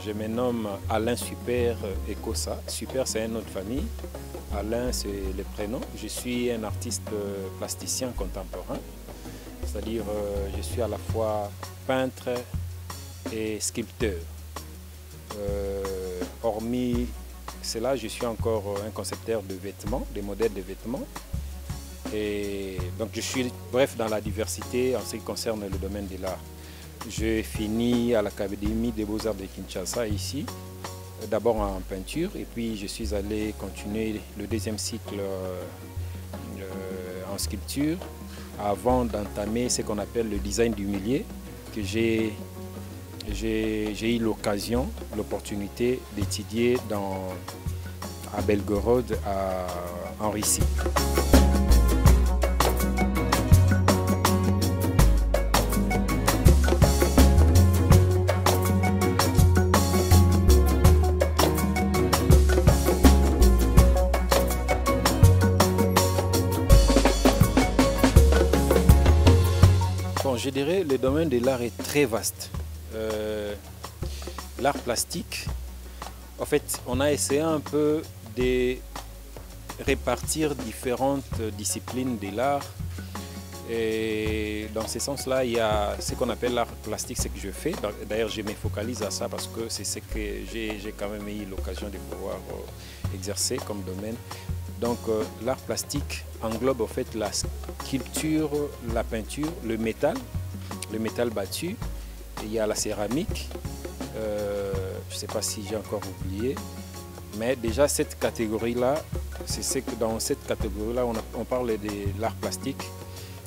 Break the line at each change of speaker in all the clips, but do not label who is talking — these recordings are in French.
Je me nomme Alain Super Ekosa. Super, c'est un nom de famille. Alain, c'est le prénom. Je suis un artiste plasticien contemporain. C'est-à-dire, je suis à la fois peintre et sculpteur. Hormis cela, je suis encore un concepteur de vêtements, des modèles de vêtements. Et donc, je suis, bref, dans la diversité en ce qui concerne le domaine de l'art. J'ai fini à l'Académie des Beaux-Arts de Kinshasa, ici, d'abord en peinture, et puis je suis allé continuer le deuxième cycle en sculpture, avant d'entamer ce qu'on appelle le design du milieu, que j'ai eu l'occasion, l'opportunité d'étudier à Belgorod, en Russie. Bon, je dirais que le domaine de l'art est très vaste. L'art plastique, en fait, on a essayé un peu de répartir différentes disciplines de l'art. Et dans ce sens-là, il y a ce qu'on appelle l'art plastique, ce que je fais. D'ailleurs, je me focalise à ça parce que c'est ce que j'ai quand même eu l'occasion de pouvoir exercer comme domaine. Donc, l'art plastique englobe en fait la sculpture, la peinture, le métal battu. Il y a la céramique. Je ne sais pas si j'ai encore oublié. Mais déjà, cette catégorie-là, c'est que dans cette catégorie-là, on parle de l'art plastique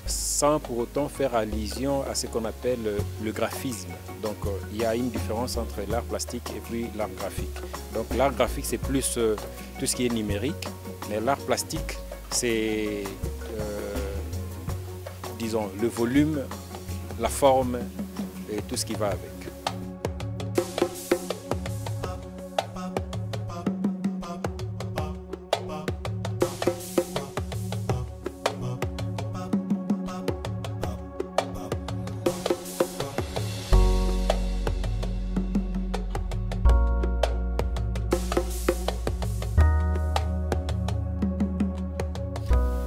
sans pour autant faire allusion à ce qu'on appelle le graphisme. Donc, il y a une différence entre l'art plastique et puis l'art graphique. Donc, l'art graphique, c'est plus tout ce qui est numérique. Mais l'art plastique, c'est, disons, le volume, la forme et tout ce qui va avec.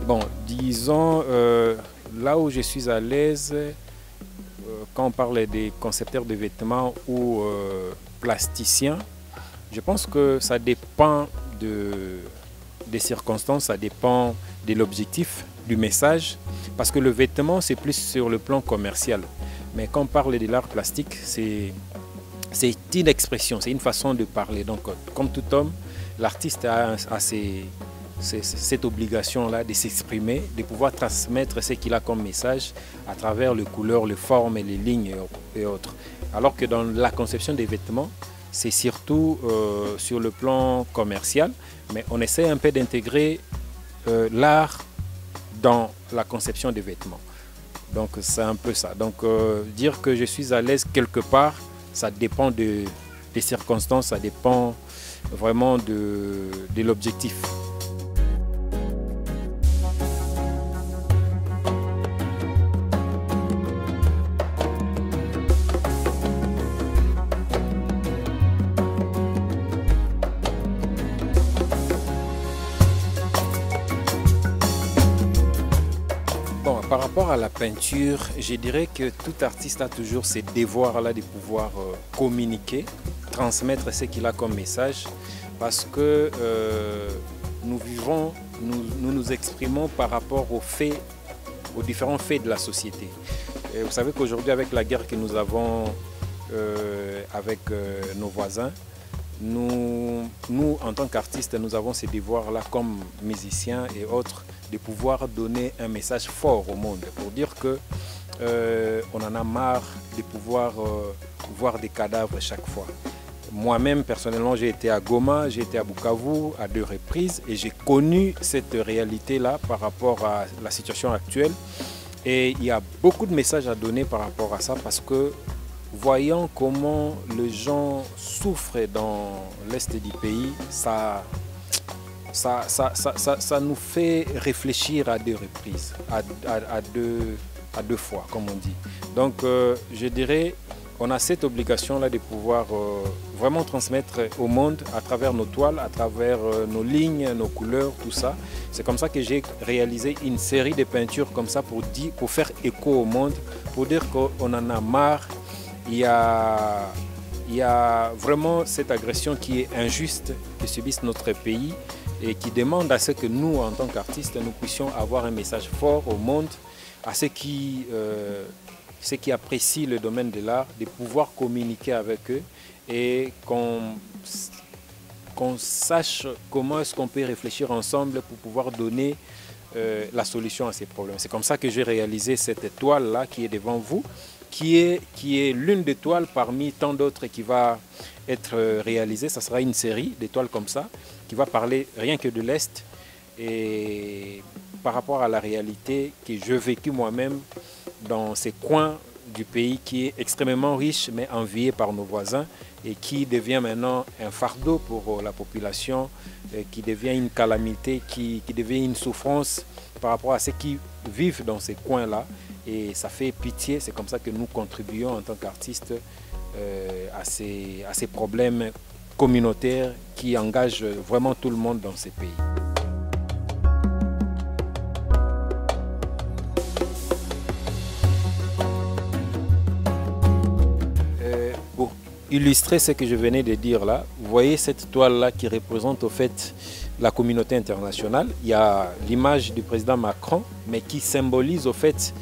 Bon, disons, là où je suis à l'aise, quand on parle des concepteurs de vêtements ou plasticiens, je pense que ça dépend des circonstances, ça dépend de l'objectif, du message, parce que le vêtement, c'est plus sur le plan commercial. Mais quand on parle de l'art plastique, c'est une expression, c'est une façon de parler. Donc, comme tout homme, l'artiste a cette obligation-là de s'exprimer, de pouvoir transmettre ce qu'il a comme message à travers les couleurs, les formes, les lignes et autres. Alors que dans la conception des vêtements, c'est surtout sur le plan commercial, mais on essaie un peu d'intégrer l'art dans la conception des vêtements. Donc c'est un peu ça. Donc dire que je suis à l'aise quelque part, ça dépend des circonstances, ça dépend vraiment de l'objectif. Bon, par rapport à la peinture, je dirais que tout artiste a toujours ce devoir-là de pouvoir communiquer, transmettre ce qu'il a comme message, parce que nous vivons, nous nous exprimons par rapport aux faits, aux différents faits de la société. Et vous savez qu'aujourd'hui, avec la guerre que nous avons avec nos voisins, nous, en tant qu'artistes, nous avons ces devoirs-là comme musiciens et autres, de pouvoir donner un message fort au monde pour dire que on en a marre de pouvoir voir des cadavres chaque fois. Moi-même, personnellement, j'ai été à Goma, j'ai été à Bukavu à 2 reprises et j'ai connu cette réalité-là par rapport à la situation actuelle. Et il y a beaucoup de messages à donner par rapport à ça parce que voyant comment les gens souffrent dans l'est du pays, ça nous fait réfléchir à 2 reprises, à deux fois, comme on dit. Donc, je dirais, on a cette obligation-là de pouvoir vraiment transmettre au monde à travers nos toiles, à travers nos lignes, nos couleurs, tout ça. C'est comme ça que j'ai réalisé une série de peintures comme ça pour faire écho au monde, pour dire qu'on en a marre. Il y a vraiment cette agression qui est injuste, que subissent notre pays et qui demande à ce que nous, en tant qu'artistes, nous puissions avoir un message fort au monde, à ceux qui apprécient le domaine de l'art, de pouvoir communiquer avec eux et qu'on sache comment est-ce qu'on peut réfléchir ensemble pour pouvoir donner la solution à ces problèmes. C'est comme ça que j'ai réalisé cette toile-là qui est devant vous, qui est l'une des toiles parmi tant d'autres qui va être réalisée. Ça sera une série d'étoiles comme ça, qui va parler rien que de l'Est et par rapport à la réalité que j'ai vécue moi-même dans ces coins du pays qui est extrêmement riche mais envié par nos voisins et qui devient maintenant un fardeau pour la population, qui devient une calamité, qui devient une souffrance par rapport à ceux qui vivent dans ces coins-là. Et ça fait pitié, c'est comme ça que nous contribuons en tant qu'artistes à ces problèmes communautaires qui engagent vraiment tout le monde dans ces pays. Pour illustrer ce que je venais de dire là, vous voyez cette toile-là qui représente au fait la communauté internationale. Il y a l'image du président Macron, mais qui symbolise au fait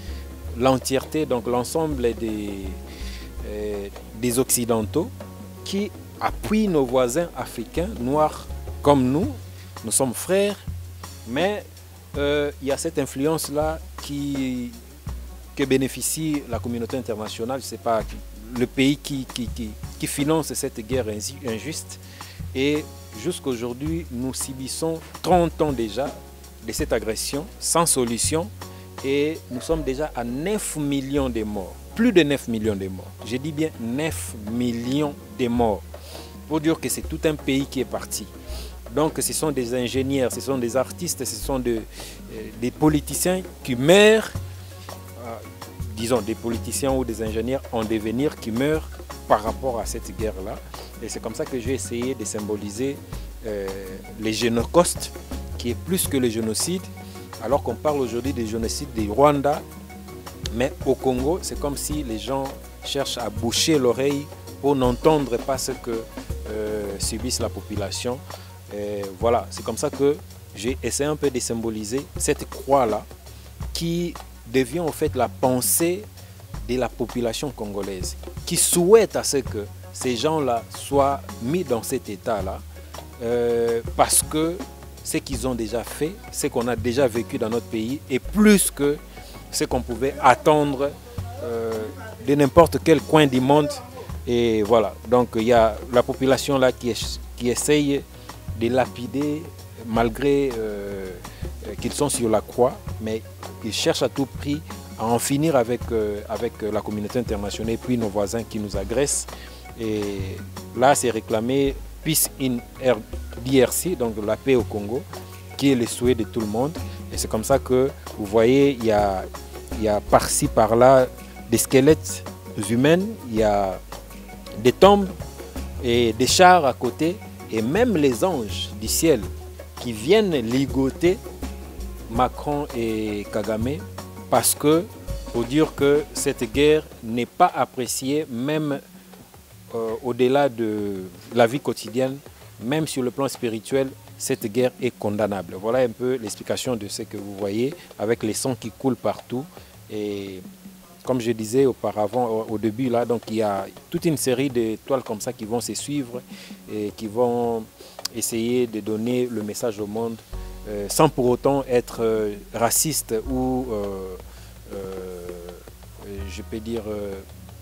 l'entièreté, donc l'ensemble des Occidentaux qui appuient nos voisins africains, noirs comme nous. Nous sommes frères, mais il y a cette influence-là que bénéficie la communauté internationale. Ce n'est pas le pays qui finance cette guerre injuste. Et jusqu'à aujourd'hui, nous subissons 30 ans déjà de cette agression sans solution. Et nous sommes déjà à 9 millions de morts, plus de 9 millions de morts. Je dis bien 9 millions de morts, pour dire que c'est tout un pays qui est parti. Donc ce sont des ingénieurs, ce sont des artistes, ce sont des politiciens qui meurent, disons des politiciens ou des ingénieurs en devenir qui meurent par rapport à cette guerre-là. Et c'est comme ça que j'ai essayé de symboliser les génocides, qui est plus que le génocide. Alors qu'on parle aujourd'hui des génocides du Rwanda, mais au Congo, c'est comme si les gens cherchent à boucher l'oreille pour n'entendre pas ce que subissent la population. Et voilà, c'est comme ça que j'ai essayé un peu de symboliser cette croix-là qui devient en fait la pensée de la population congolaise, qui souhaite à ce que ces gens-là soient mis dans cet état-là, parce que ce qu'ils ont déjà fait, ce qu'on a déjà vécu dans notre pays est plus que ce qu'on pouvait attendre de n'importe quel coin du monde. Et voilà, donc il y a la population là qui essaye de lapider malgré qu'ils sont sur la croix, mais ils cherchent à tout prix à en finir avec la communauté internationale et puis nos voisins qui nous agressent. Et là, c'est réclamé Peace in DRC, donc la paix au Congo, qui est le souhait de tout le monde. Et c'est comme ça que vous voyez, il y a par-ci, par-là des squelettes humains, il y a des tombes et des chars à côté, et même les anges du ciel qui viennent ligoter Macron et Kagame, parce que, pour dire que cette guerre n'est pas appréciée, même au-delà de la vie quotidienne, même sur le plan spirituel, cette guerre est condamnable. Voilà un peu l'explication de ce que vous voyez, avec les sangs qui coulent partout. Et comme je disais auparavant, au début, là, donc il y a toute une série de toiles comme ça qui vont se suivre et qui vont essayer de donner le message au monde, sans pour autant être raciste ou, je peux dire,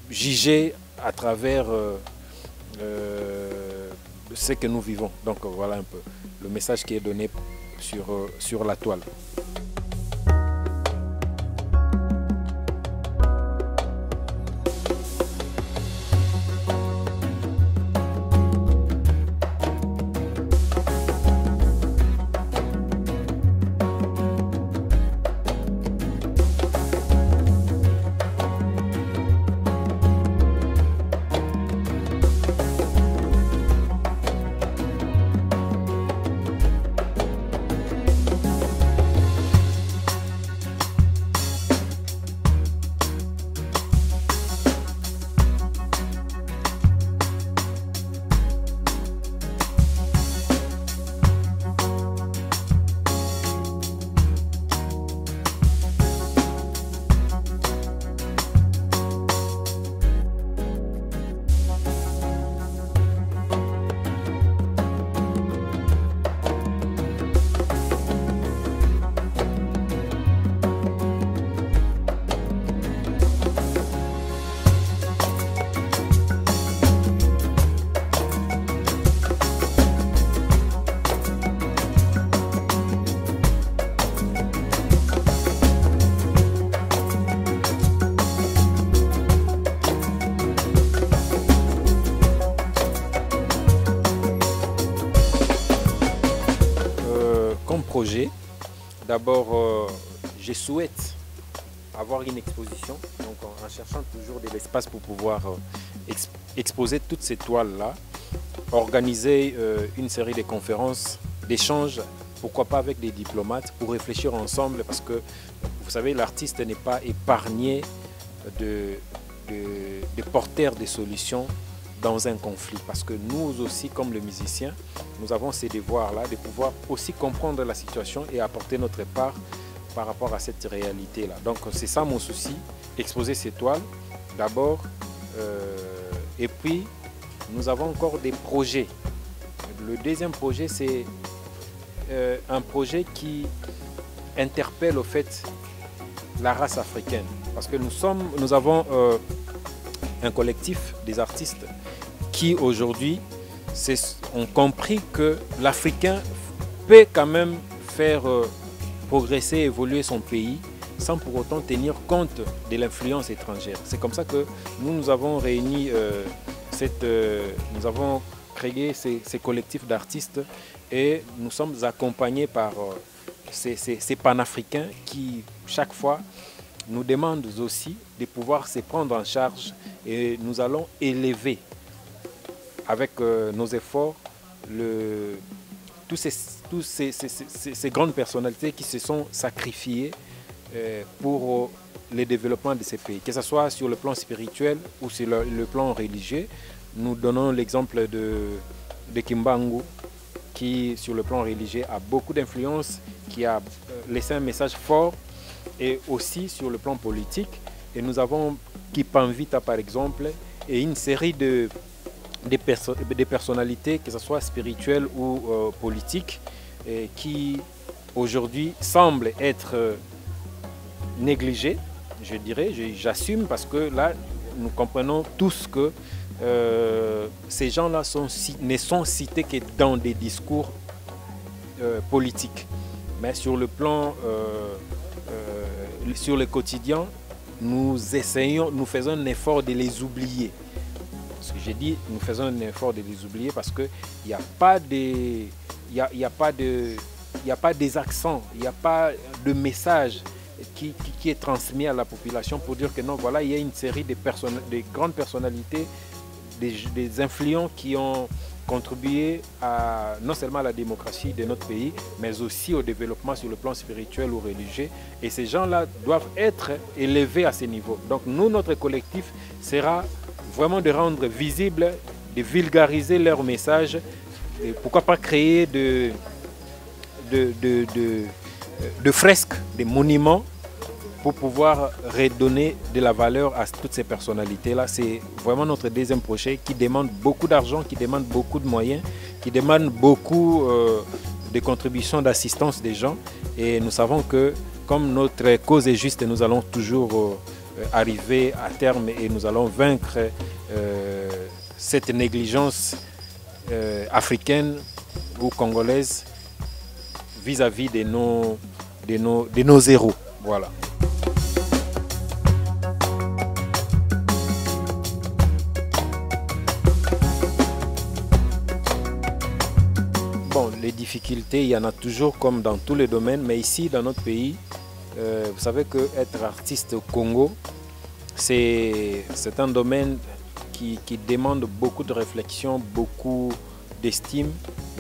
jugé à travers ce que nous vivons. Donc voilà un peu le message qui est donné sur la toile. projets. D'abord, je souhaite avoir une exposition, donc en cherchant toujours de l'espace pour pouvoir exposer toutes ces toiles-là, organiser une série de conférences, d'échanges, pourquoi pas avec des diplomates, pour réfléchir ensemble, parce que vous savez, l'artiste n'est pas épargné de porteurs des solutions dans un conflit, parce que nous aussi, comme les musiciens, nous avons ces devoirs-là de pouvoir aussi comprendre la situation et apporter notre part par rapport à cette réalité-là. Donc c'est ça mon souci, exposer ces toiles d'abord, et puis nous avons encore des projets. Le deuxième projet, c'est un projet qui interpelle au fait la race africaine, parce que nous avons un collectif des artistes qui aujourd'hui ont compris que l'Africain peut quand même faire progresser, évoluer son pays sans pour autant tenir compte de l'influence étrangère. C'est comme ça que nous avons réuni, nous avons créé ces collectifs d'artistes et nous sommes accompagnés par ces panafricains qui, chaque fois, nous demandent aussi de pouvoir se prendre en charge et nous allons élever avec nos efforts toutes ces grandes personnalités qui se sont sacrifiées pour le développement de ces pays, que ce soit sur le plan spirituel ou sur le plan religieux. Nous donnons l'exemple de Kimbangu, qui sur le plan religieux a beaucoup d'influence, qui a laissé un message fort, et aussi sur le plan politique. Et nous avons Kipanvita par exemple, et une série de personnalités, que ce soit spirituelles ou politiques, qui aujourd'hui semblent être négligées, je dirais, j'assume, parce que là, nous comprenons tous que ces gens-là ne sont cités que dans des discours politiques. Mais sur le plan, sur le quotidien, nous faisons un effort de les oublier. Ce que j'ai dit, nous faisons un effort de les oublier parce qu'il n'y a pas des accents, il n'y a pas de message qui est transmis à la population pour dire que non, voilà, il y a une série de grandes personnalités, des influents qui ont contribué non seulement à la démocratie de notre pays, mais aussi au développement sur le plan spirituel ou religieux. Et ces gens-là doivent être élevés à ce niveau. Donc nous, notre collectif sera vraiment de rendre visible, de vulgariser leur message, et pourquoi pas créer de fresques, des monuments pour pouvoir redonner de la valeur à toutes ces personnalités-là. C'est vraiment notre deuxième projet qui demande beaucoup d'argent, qui demande beaucoup de moyens, qui demande beaucoup de contributions, d'assistance des gens. Et nous savons que comme notre cause est juste, nous allons toujours arriver à terme et nous allons vaincre cette négligence africaine ou congolaise vis-à-vis de nos héros. Voilà. Bon, les difficultés, il y en a toujours comme dans tous les domaines, mais ici, dans notre pays, vous savez qu'être artiste au Congo, c'est un domaine qui demande beaucoup de réflexion, beaucoup d'estime,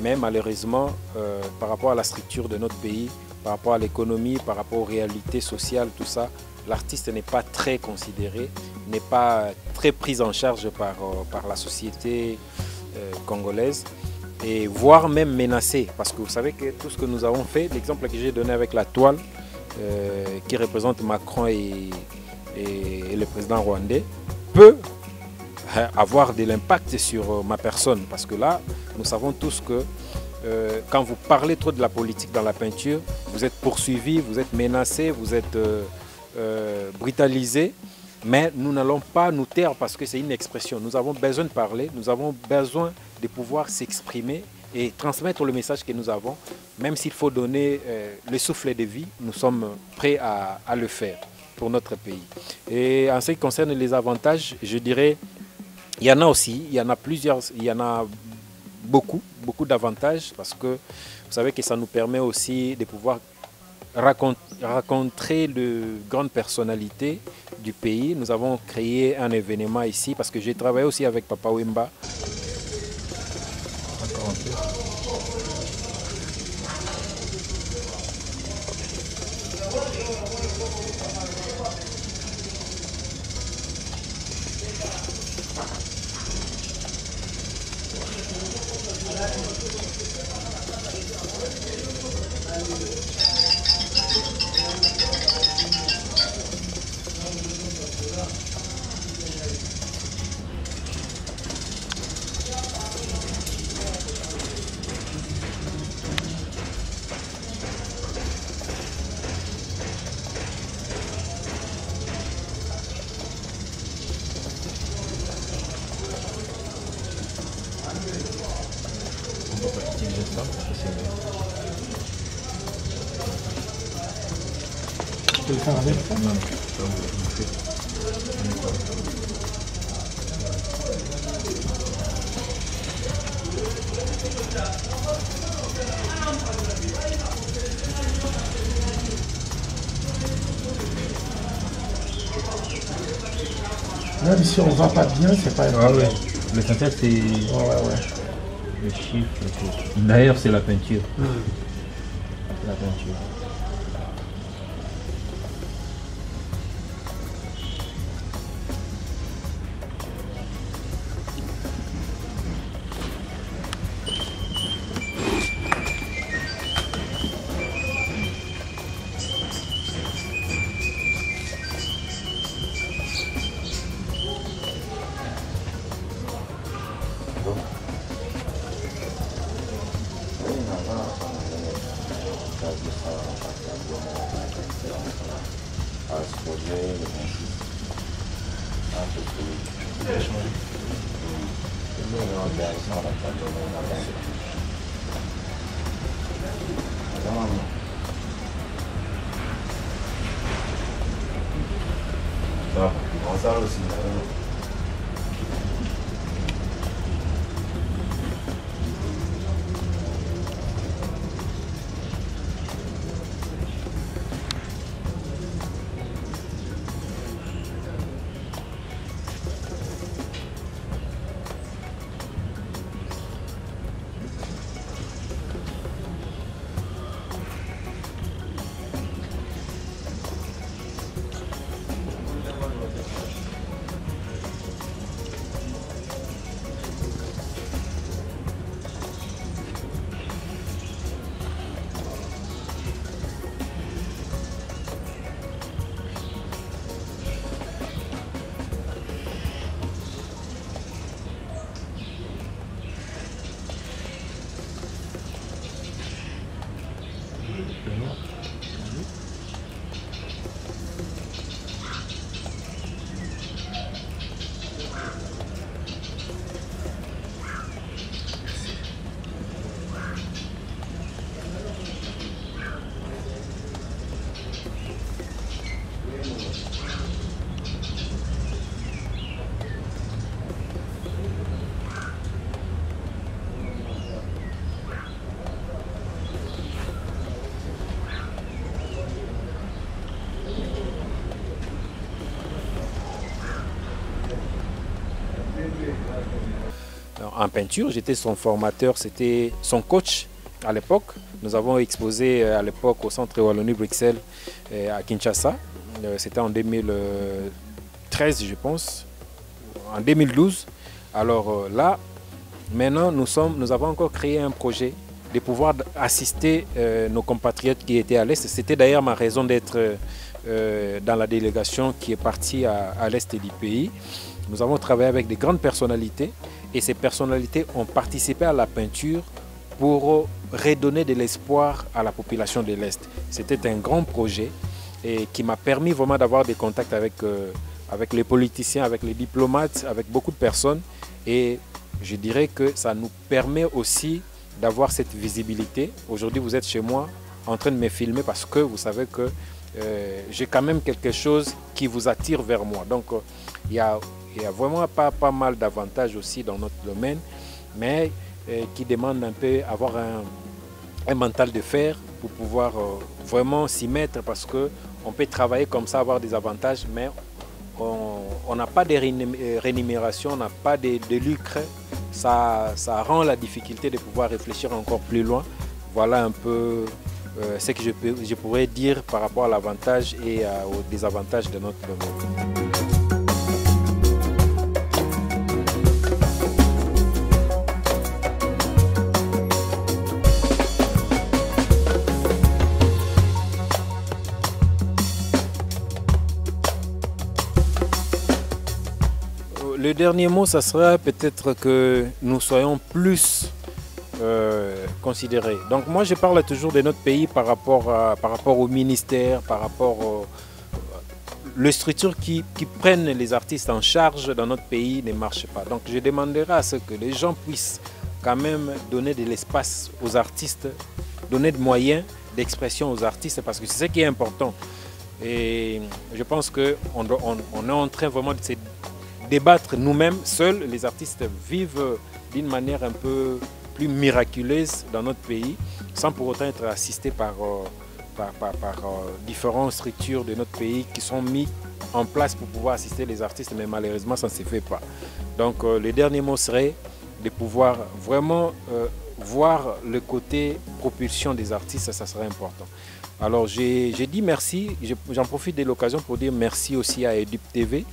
mais malheureusement, par rapport à la structure de notre pays, par rapport à l'économie, par rapport aux réalités sociales, tout ça, l'artiste n'est pas très considéré, n'est pas très pris en charge par la société congolaise, et voire même menacé, parce que vous savez que tout ce que nous avons fait, l'exemple que j'ai donné avec la toile, qui représente Macron et le président rwandais, peut avoir de l'impact sur ma personne, parce que là, nous savons tous que quand vous parlez trop de la politique dans la peinture, vous êtes poursuivi, vous êtes menacé, vous êtes brutalisé, mais nous n'allons pas nous taire parce que c'est une expression. Nous avons besoin de parler, nous avons besoin de pouvoir s'exprimer et transmettre le message que nous avons, même s'il faut donner le souffle de vie, nous sommes prêts à le faire pour notre pays. Et en ce qui concerne les avantages, je dirais, il y en a aussi, il y en a plusieurs, il y en a beaucoup d'avantages parce que vous savez que ça nous permet aussi de pouvoir rencontrer de grandes personnalités du pays. Nous avons créé un événement ici parce que j'ai travaillé aussi avec Papa Wemba.
Tu peux le faire avec ça? Non, même si on ne va pas bien, c'est pas grave.
Ouais. L'essentiel, c'est le chiffre. D'ailleurs, c'est la peinture. La peinture.
Ça aussi.
En peinture, j'étais son formateur, c'était son coach à l'époque. Nous avons exposé à l'époque au Centre Wallonie-Bruxelles à Kinshasa. C'était en 2013, je pense, en 2012. Alors là, maintenant, nous avons encore créé un projet de pouvoir assister nos compatriotes qui étaient à l'Est. C'était d'ailleurs ma raison d'être dans la délégation qui est partie à l'Est du pays. Nous avons travaillé avec des grandes personnalités et ces personnalités ont participé à la peinture pour redonner de l'espoir à la population de l'Est. C'était un grand projet et qui m'a permis vraiment d'avoir des contacts avec les politiciens, avec les diplomates, avec beaucoup de personnes. Et je dirais que ça nous permet aussi d'avoir cette visibilité. Aujourd'hui, vous êtes chez moi en train de me filmer parce que vous savez que j'ai quand même quelque chose qui vous attire vers moi. Donc, il y a vraiment pas mal d'avantages aussi dans notre domaine, mais qui demande un peu avoir un mental de fer pour pouvoir vraiment s'y mettre, parce qu'on peut travailler comme ça, avoir des avantages, mais on n'a pas de rémunération, on n'a pas de lucre. Ça rend la difficulté de pouvoir réfléchir encore plus loin. Voilà un peu ce que je pourrais dire par rapport à l'avantage et aux désavantages de notre domaine. Le dernier mot, ça sera peut-être que nous soyons plus considérés. Donc moi, je parle toujours de notre pays par rapport au ministère, par rapport aux structures qui prennent les artistes en charge dans notre pays ne marchent pas. Donc je demanderai à ce que les gens puissent quand même donner de l'espace aux artistes, donner de moyens d'expression aux artistes, parce que c'est ce qui est important. Et je pense qu'on est en train vraiment de se débattre nous-mêmes, seuls. Les artistes vivent d'une manière un peu plus miraculeuse dans notre pays, sans pour autant être assistés par différentes structures de notre pays qui sont mises en place pour pouvoir assister les artistes, mais malheureusement ça ne se fait pas. Donc le dernier mot serait de pouvoir vraiment voir le côté propulsion des artistes, ça serait important. Alors j'ai dit merci, j'en profite de l'occasion pour dire merci aussi à Edip TV,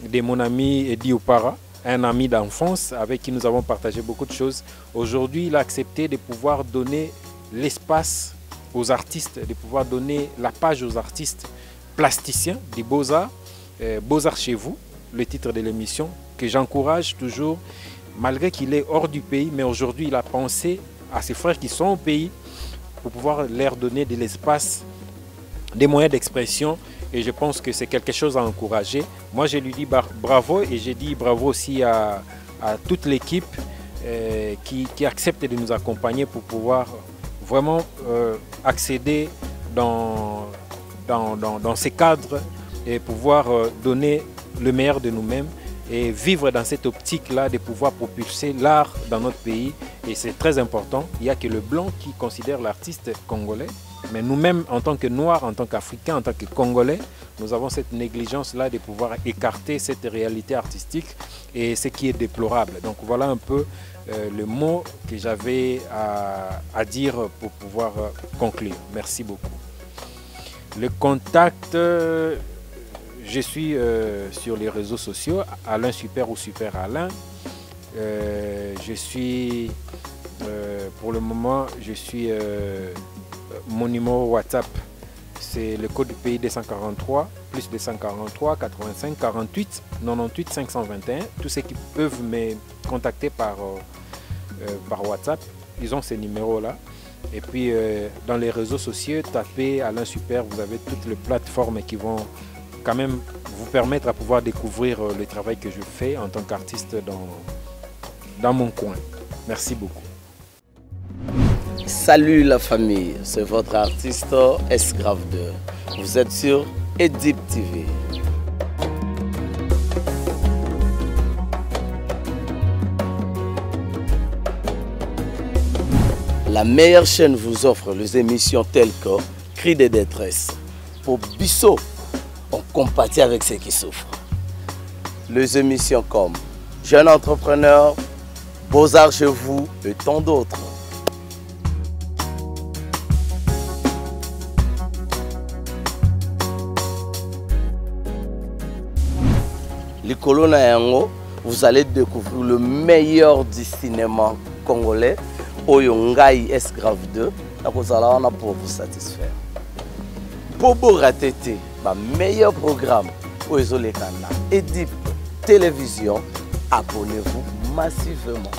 de mon ami Edi Opara, un ami d'enfance avec qui nous avons partagé beaucoup de choses. Aujourd'hui, il a accepté de pouvoir donner l'espace aux artistes, de pouvoir donner la page aux artistes plasticiens des Beaux-Arts, Beaux-Arts chez vous, le titre de l'émission, que j'encourage toujours, malgré qu'il est hors du pays, mais aujourd'hui, il a pensé à ses frères qui sont au pays pour pouvoir leur donner de l'espace, des moyens d'expression. Et je pense que c'est quelque chose à encourager. Moi, je lui dis bravo, et j'ai dit bravo aussi à toute l'équipe qui accepte de nous accompagner pour pouvoir vraiment accéder dans ces cadres et pouvoir donner le meilleur de nous-mêmes et vivre dans cette optique-là de pouvoir propulser l'art dans notre pays. Et c'est très important. Il n'y a que le blanc qui considère l'artiste congolais. Mais nous-mêmes, en tant que Noirs, en tant qu'Africains, en tant que Congolais, nous avons cette négligence-là de pouvoir écarter cette réalité artistique, et ce qui est déplorable. Donc voilà un peu le mot que j'avais à dire pour pouvoir conclure. Merci beaucoup. Le contact, je suis sur les réseaux sociaux, Alain Super ou Super Alain. Je suis, pour le moment, mon numéro WhatsApp, c'est le code du pays 243, plus 243, 85, 48, 98, 521. Tous ceux qui peuvent me contacter par WhatsApp, ils ont ces numéros-là. Et puis, dans les réseaux sociaux, tapez Alain Super, vous avez toutes les plateformes qui vont quand même vous permettre à pouvoir découvrir le travail que je fais en tant qu'artiste dans mon coin. Merci beaucoup.
Salut la famille, c'est votre artiste S-Grave 2. Vous êtes sur Edip TV. La meilleure chaîne vous offre les émissions telles que Cris de détresse. Pour Bissot, on compatit avec ceux qui souffrent. Les émissions comme Jeune entrepreneur, Beaux-Arts chez vous et tant d'autres. Les colonnes Yango, vous allez découvrir le meilleur du cinéma congolais. Oyongai S-Grave 2, pour vous satisfaire. Bobo Ratete, ma meilleur programme pour les canaux. Edip Télévision, abonnez-vous massivement.